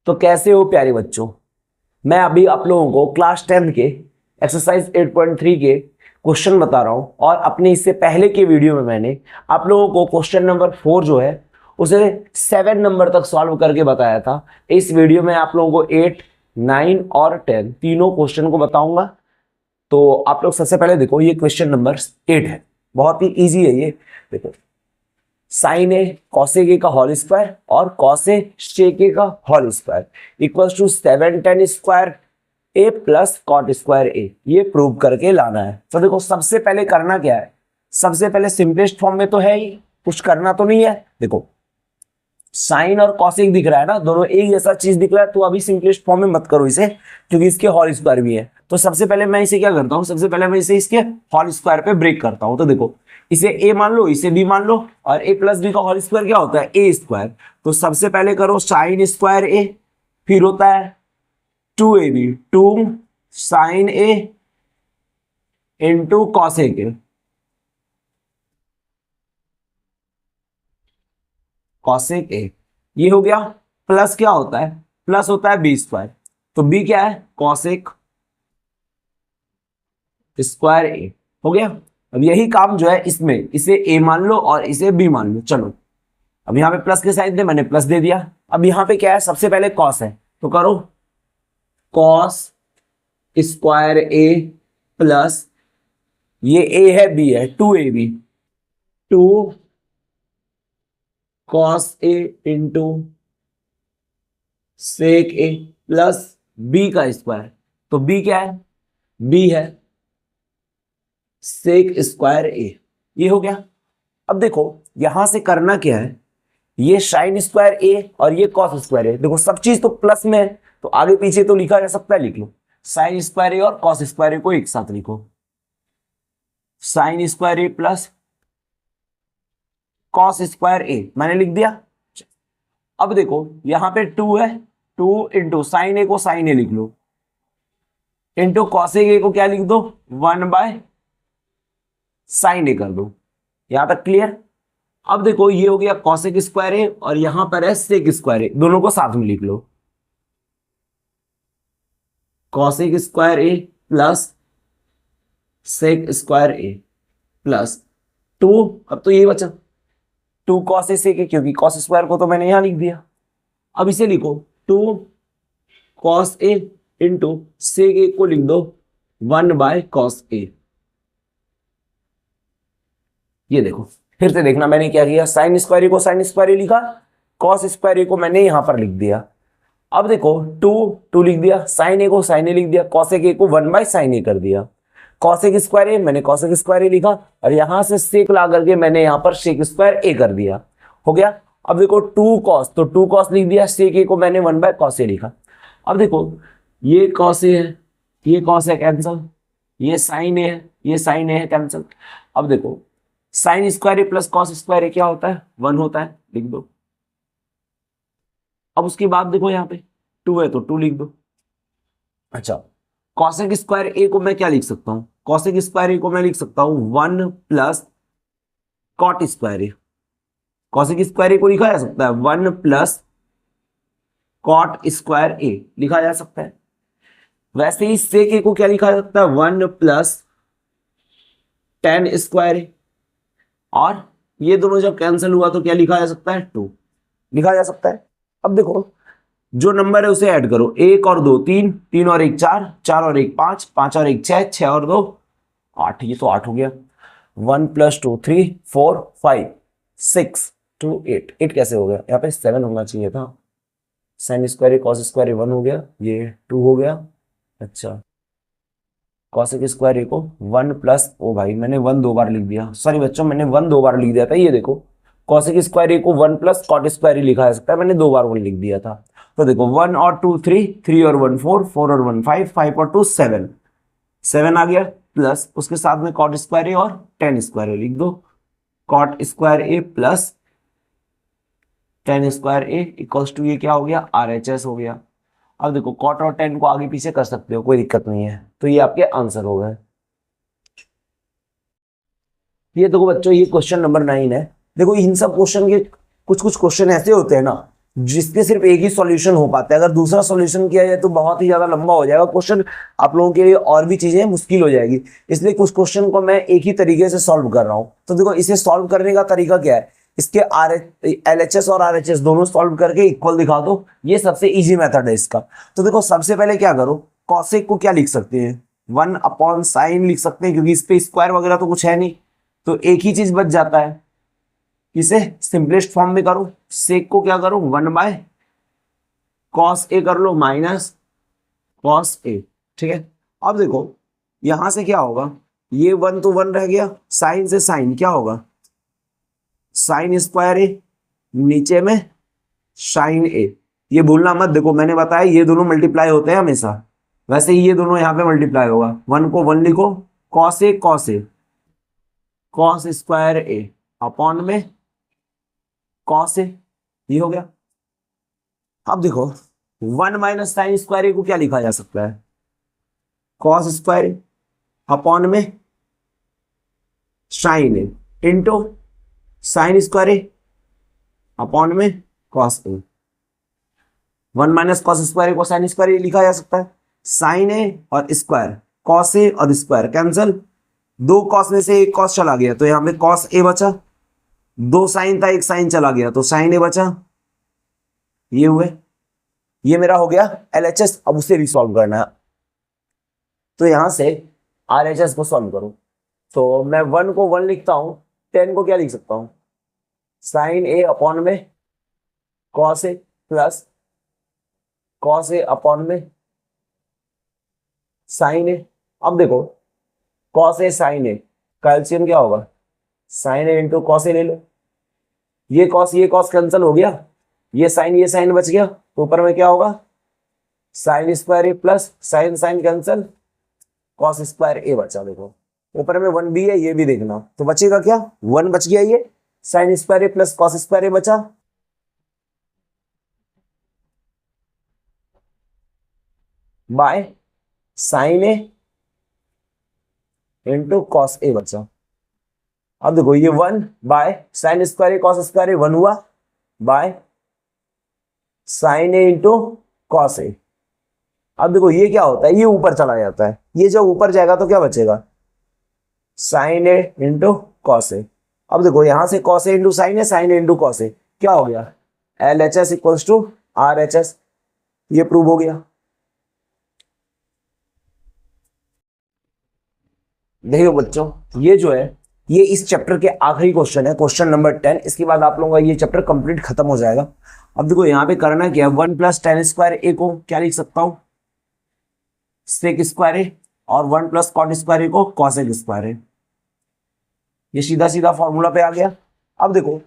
तो कैसे हो प्यारे बच्चों। मैं अभी आप लोगों को क्लास 10 के एक्सरसाइज 8.3 के क्वेश्चन बता रहा हूं और अपने इससे पहले के वीडियो में मैंने आप लोगों को क्वेश्चन नंबर 4 जो है उसे 7 नंबर तक सॉल्व करके बताया था। इस वीडियो में आप लोगों को 8, 9 और 10 तीनों क्वेश्चन को बताऊंगा। तो आप लोग सबसे पहले देखो, ये क्वेश्चन नंबर 8 है, बहुत ही ईजी है ये। देखो, साइन ए कॉसेक ए का होल स्क्वायर और कॉसे शेक ए का whole square equals to 7 tan square A plus cot square A, ये प्रूव करके लाना है। तो देखो, सबसे पहले करना क्या है, सबसे पहले सिंपलेस्ट फॉर्म में तो है ही, कुछ करना तो नहीं है। देखो, साइन और कॉसेक दिख रहा है ना, दोनों एक जैसा चीज दिख रहा है, तो अभी सिंपलेस्ट फॉर्म में मत करो इसे, क्योंकि इसके होल स्क्वायर भी है। तो सबसे पहले मैं इसे क्या करता हूं, सबसे पहले मैं इसे इसके होल स्क्वायर पे ब्रेक करता हूं। तो देखो, इसे ए मान लो, इसे बी मान लो, और ए प्लस बी का होल स्क्वायर क्या होता है, ए स्क्वायर। तो सबसे पहले करो साइन स्क्वायर ए, फिर होता है 2ab, 2 sine A into cosec A, cosec A, ये हो गया। प्लस क्या होता है, प्लस होता है बी स्क्वायर। तो बी क्या है, कॉसेक स्क्वायर ए, हो गया। अब यही काम जो है इसमें, इसे ए मान लो और इसे बी मान लो। चलो, अब यहां पे प्लस के साइन थे, मैंने प्लस दे दिया। अब यहां पे क्या है, सबसे पहले कॉस है, तो करो कॉस स्क्वायर ए प्लस, ये ए है बी है, 2ab, 2 cos A into sec A plus B का स्क्वायर। तो बी क्या है, बी है सेक स्क्वायर ए, ये हो गया। अब देखो, यहां से करना क्या है, ये साइन स्क्वायर ए और ये कॉस स्क्वायर ए, देखो सब चीज तो प्लस में है, तो आगे पीछे तो लिखा जा सकता है, लिख लो। साइन स्क्वायर ए और कॉस स्क्वायर ए को एक साथ लिखो, sign square A plus cos square ए, मैंने लिख दिया। अब देखो, यहां पे 2 है, 2 इंटू साइन ए को साइन ए लिख लो, इंटू कॉसेक ए को क्या लिख दो, 1 बाय साइन ए कर दो। यहां तक क्लियर। अब देखो, ये हो गया कॉसेक स्क्वायर ए और यहां पर है सेक स्क्वायर ए, दोनों को साथ में लिख लो, cosec square A plus sec square A plus 2, अब तो ये बचा 2 कॉस ए सेक ए, क्योंकि कॉस स्क्वायर को तो मैंने यहां लिख दिया। अब इसे लिखो 2 कॉस ए इंटू सेक ए को लिख दो 1 बाय कॉस ए। ये देखो, फिर से देखना मैंने क्या किया, साइन स्क्वायर ए को साइन स्क्वायर ए लिखा, कॉस स्क्वायर ए को मैंने यहां पर लिख दिया। अब देखो, 2 लिख दिया, साइन ए को साइन ए लिख दिया, कॉसेक ए को 1 बाय साइन ए कर दिया। कॉसेक स्क्वायर ए मैंने कॉसेक स्क्वायर ए लिखा, और यहां से सेक ला करके मैंने यहां पर सेक स्क्वायर ए कर दिया, हो गया। अब देखो 2 कॉस, तो 2 कॉस लिख दिया, सेक ए को मैंने 1 बाय कॉस ए लिखा। अब देखो, ये कॉस ए है, ये कॉस है, कैंसल, ये साइन ए है, ये साइन ए है, कैंसल। अब देखो, sign square A plus cos square ए क्या होता है, 1 होता है, लिख दो। अब उसके बाद देखो, यहाँ पे 2 है तो 2 लिख दो। अच्छा, कॉसेक स्क्वायर ए को मैं क्या लिख सकता हूं, कॉसेक स्क्वायर ए को मैं लिख सकता हूं 1 प्लस कॉट स्क्वायर ए। कॉसेक स्क्वायर ए को लिखा जा सकता है 1 प्लस कॉट स्क्वायर ए, लिखा जा सकता है। वैसे ही सेक ए को क्या लिखा जा सकता है, 1 प्लस tan स्क्वायर ए, और ये दोनों जब कैंसिल हुआ तो क्या लिखा जा सकता है, 2 लिखा जा सकता है। अब देखो, जो नंबर है उसे ऐड करो, 1 और 2 3, 3 और 1 4, 4 और 1 5, 5 और 1 6, 6 और 2 8, ये तो 8 हो गया। 1 + 2 3 4 5 6 2 8, 8 कैसे हो गया, यहाँ पे 7 होना चाहिए था। Sign square A cos square A 1 हो गया, ये 2 हो गया। अच्छा, कॉसेक स्क्वायर ए को 1 प्लस, ओ भाई मैंने 1 2 बार लिख दिया, सॉरी बच्चों, मैंने 1 2 बार लिख दिया था। ये देखो, कॉसेक स्क्वायर ए को 1 प्लस कॉट स्क्वायर ए लिखा जा सकता है, मैंने 2 बार 1 लिख दिया था। तो देखो, 1 और 2 3, 3 और 1 4, 4 और 1 5, 5 और 2 7, 7 आ गया, प्लस उसके साथ में कॉट स्क्वायर ए और tan स्क्वायर ए लिख दो, cot square A plus tan square A equals to, ये क्या हो गया, RHS हो गया। अब देखो, कॉट और tan को आगे पीछे कर सकते हो, कोई दिक्कत नहीं है। तो ये आपके आंसर हो गए। ये देखो बच्चों, ये क्वेश्चन नंबर 9 है। देखो, इन सब क्वेश्चन के कुछ कुछ क्वेश्चन ऐसे होते हैं ना जिसके सिर्फ एक ही सॉल्यूशन हो पाता है। अगर दूसरा सॉल्यूशन किया जाए तो बहुत ही ज्यादा लंबा हो जाएगा क्वेश्चन, आप लोगों के लिए और भी चीजें मुश्किल हो जाएगी। इसलिए कुछ क्वेश्चन को मैं एक ही तरीके से सॉल्व कर रहा हूं। तो देखो इसे सॉल्व करने का तरीका क्या है, इसके LHS और RHS दोनों सॉल्व करके इक्वल दिखा दो, ये सबसे इजी मेथड है इसका। तो देखो सबसे पहले क्या करो, कॉसेक को क्या लिख सकते हैं, 1/sin लिख सकते हैं, क्योंकि इस पे स्क्वायर वगैरह तो कुछ है नहीं, तो एक ही चीज बच जाता है। इसे सिंपलेस्ट फॉर्म में करो, सेक को क्या करो 1/cos A कर लो माइनस cos A, ठीक है। अब देखो यहां से क्या होगा, ये 1 तो 1 रह गया, साइन से साइन क्या होगा, साइन स्क्वायर A, नीचे में साइन A। ये भूलना मत, देखो मैंने बताया ये दोनों मल्टीप्लाई होते हैं हमेशा, वैसे ही ये दोनों यहाँ पे मल्टीप्लाई होगा। 1 को 1 लिखो, cos A cos square A upon में cos A, ये हो गया। अब देखो 1 माइनस साइन स्क्वायर ए को क्या लिखा जा सकता है, cos स्क्वायर ए अपॉन में sign A into sine square A upon में cos ए। 1 माइनस कॉस स्क्वायर ए को साइन स्क्वायर ए लिखा जा सकता है, साइन ए और स्क्वायर, cos ए और स्क्वायर कैंसिल, दो कॉस में से एक कॉस चला गया तो यहां पे cos ए बचा, दो साइन था एक साइन चला गया तो साइन ए बचा, ये हुए। ये मेरा हो गया LHS। अब उसे भी सॉल्व करना है, तो यहां से RHS को सॉल्व करो। तो मैं 1 को 1 लिखता हूं, 10 को क्या लिख सकता हूं, साइन ए अपॉन में cos ए प्लस cos ए अपॉन में साइन ए। अब देखो cos ए साइन ए का एलसीएम क्या होगा, साइन ए इंटू cos ए ले लो, ये cos कैंसिल हो गया, ये साइन बच गया, तो ऊपर में क्या होगा sine square A plus sine sine cancel cos square A बचा। देखो ऊपर में 1 भी है, ये भी देखना, तो बचेगा क्या 1 बच गया, ये sine square A plus cos square A बचा, by sine A into cos A बचा। अब देखो ये 1 by sine square A cos square A 1 हुआ, by sine A into cos A. अब देखो ये क्या होता है, ये ऊपर चला जाता है, ये जब ऊपर जाएगा तो क्या बचेगा sign A into cos A. अब देखो यहां से cos A into sine A into cos ए क्या हो गया, LHS इक्वल्स टू RHS, ये प्रूव हो गया। देखो बच्चों ये जो है ये इस चैप्टर के आखिरी क्वेश्चन है, क्वेश्चन नंबर 10। इसके बाद आप लोगों का ये चैप्टर कंप्लीट खत्म हो जाएगा। अब देखो यहाँ पे करना क्या है, 1 प्लस टेन स्क्वायर ए को क्या लिख सकता हूं, सेक स्क्वायर ए, और 1 प्लस कॉट स्क्वायर ए को कॉसेक स्क्वायर ए। ये सीधा सीधा फॉर्मूला पे आ गया। अब देखो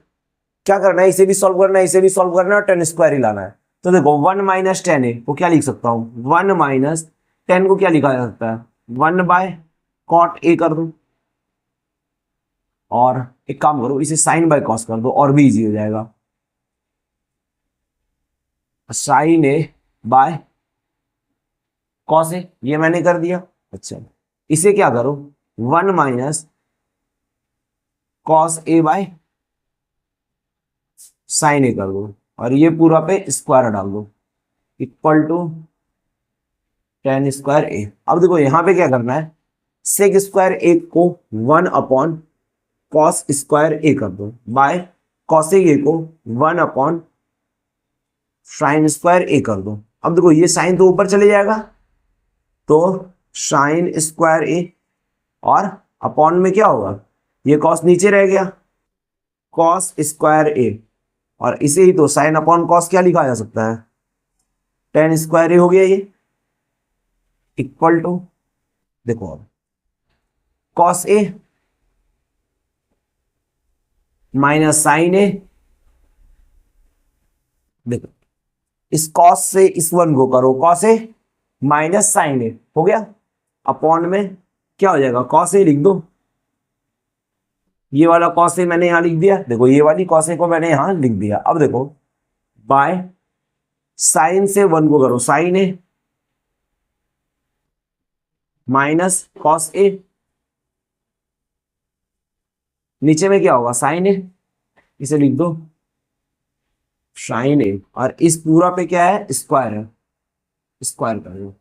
क्या करना है, इसे भी सॉल्व करना है, इसे भी सॉल्व करना है, और टेन स्क्वायर ही लाना है। तो देखो 1 माइनस टेन ए को क्या लिख सकता हूँ, 1 माइनस 10 को क्या लिखा जा सकता है 1 बाय कॉट ए कर दो, और एक काम करो इसे साइन बाय कॉस कर दो और भी इजी हो जाएगा, sine A by cos A, ये मैंने कर दिया। अच्छा इसे क्या करो 1 minus cos A by sine A कर दो, और ये पूरा पे स्क्वायर डाल दो, equal to tan square A. अब देखो यहां पे क्या करना है, सेक स्क्वायर ए को 1 अपॉन कॉस स्क्वायर ए कर दो, बाय कॉसेक ए को 1 अपॉन साइन स्क्वायर ए कर दो। अब देखो ये साइन तो ऊपर चले जाएगा, तो साइन स्क्वायर ए, और अपॉन में क्या होगा, ये कॉस नीचे रह गया कॉस स्क्वायर ए, और इसे ही तो साइन अपॉन कॉस क्या लिखा जा सकता है टेन स्क्वायर ए हो गया, ये इक्वल टू देखो कॉस ए माइनस साइन ए, देखो इस कॉस से इस 1 को करो कॉस ए माइनस साइन ए हो गया, अपॉन में क्या हो जाएगा कॉस ए लिख दो, ये वाला कॉस ए मैंने यहां लिख दिया, देखो ये वाली कॉस ए को मैंने यहां लिख दिया। अब देखो बाय साइन से 1 को करो साइन ए माइनस कॉस ए, नीचे में क्या होगा साइन ए, इसे लिख दो साइन ए, और इस पूरा पे क्या है, स्क्वायर है, स्क्वायर कर लो।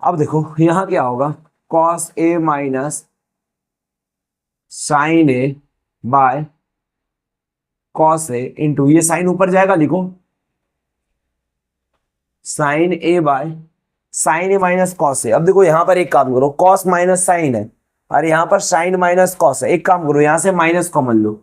अब देखो यहां क्या होगा, cos A minus sine A by cos A into, ये साइन ऊपर जाएगा, लिखो sine A by sine A minus cos A. अब देखो यहां पर एक काम करो, कॉस माइनस साइन है और यहां पर साइन माइनस कॉस है। एक काम करो, यहां से माइनस कॉमन लो,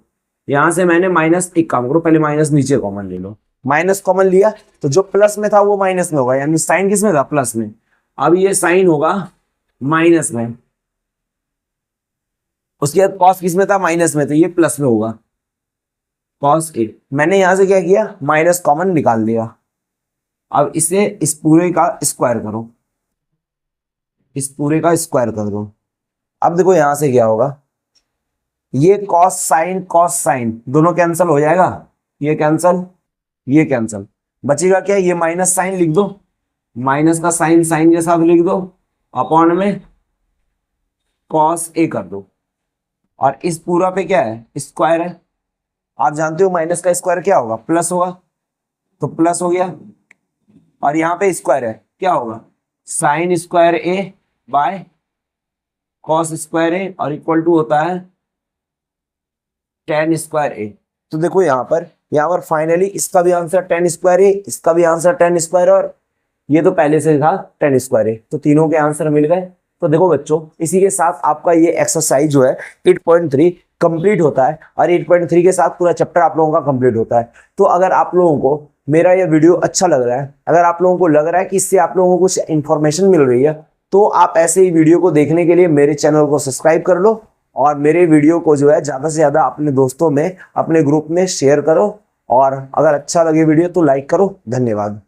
यहां से मैंने माइनस, एक काम करो पहले माइनस नीचे कॉमन ले लो, माइनस कॉमन लिया तो जो प्लस में था वो माइनस में होगा, यानी साइन किस में था, प्लस में। अब ये साइन होगा माइनस में, उसके बाद कॉस किस में था, माइनस में, तो ये प्लस में होगा कॉस ए। मैंने यहां से क्या किया, माइनस कॉमन निकाल दिया। अब इसे इस पूरे का स्क्वायर करो, इस पूरे का स्क्वायर कर दो। अब देखो यहां से क्या होगा, ये कॉस साइन दोनों कैंसिल हो जाएगा, ये कैंसिल, ये कैंसिल, बचेगा क्या, ये माइनस साइन लिख दो, माइनस का साइन साइन के साथ लिख दो, अपॉन में कॉस ए कर दो, और इस पूरा पे क्या है, स्क्वायर है। आप जानते हो माइनस का स्क्वायर क्या होगा, प्लस होगा, तो प्लस हो गया, और यहां पे स्क्वायर है, क्या होगा, sine square A by cos square A, और इक्वल टू होता है टेन स्क्वायर ए। तो देखो यहाँ पर फाइनली इसका भी आंसर टेन स्क्वायर ए, इसका भी आंसर टेन स्क्वायर, और ये तो पहले से था टेन स्क्वायर ए, तो तीनों के आंसर मिल गए। तो देखो बच्चों, इसी के साथ आपका ये एक्सरसाइज जो है 8.3 कंप्लीट होता है, और 8.3 के साथ पूरा चैप्टर आप लोगों का कंप्लीट होता है। तो अगर आप लोगों को मेरा ये वीडियो अच्छा लग रहा है, अगर आप लोगों को लग रहा है कि इससे आप लोगों को कुछ इंफॉर्मेशन मिल रही है, तो आप ऐसे ही वीडियो को देखने के लिए मेरे चैनल को सब्सक्राइब कर लो, और मेरे वीडियो को जो है ज्यादा से ज्यादा अपने दोस्तों में, अपने ग्रुप में शेयर करो, और अगर अच्छा लगे वीडियो तो लाइक करो। धन्यवाद।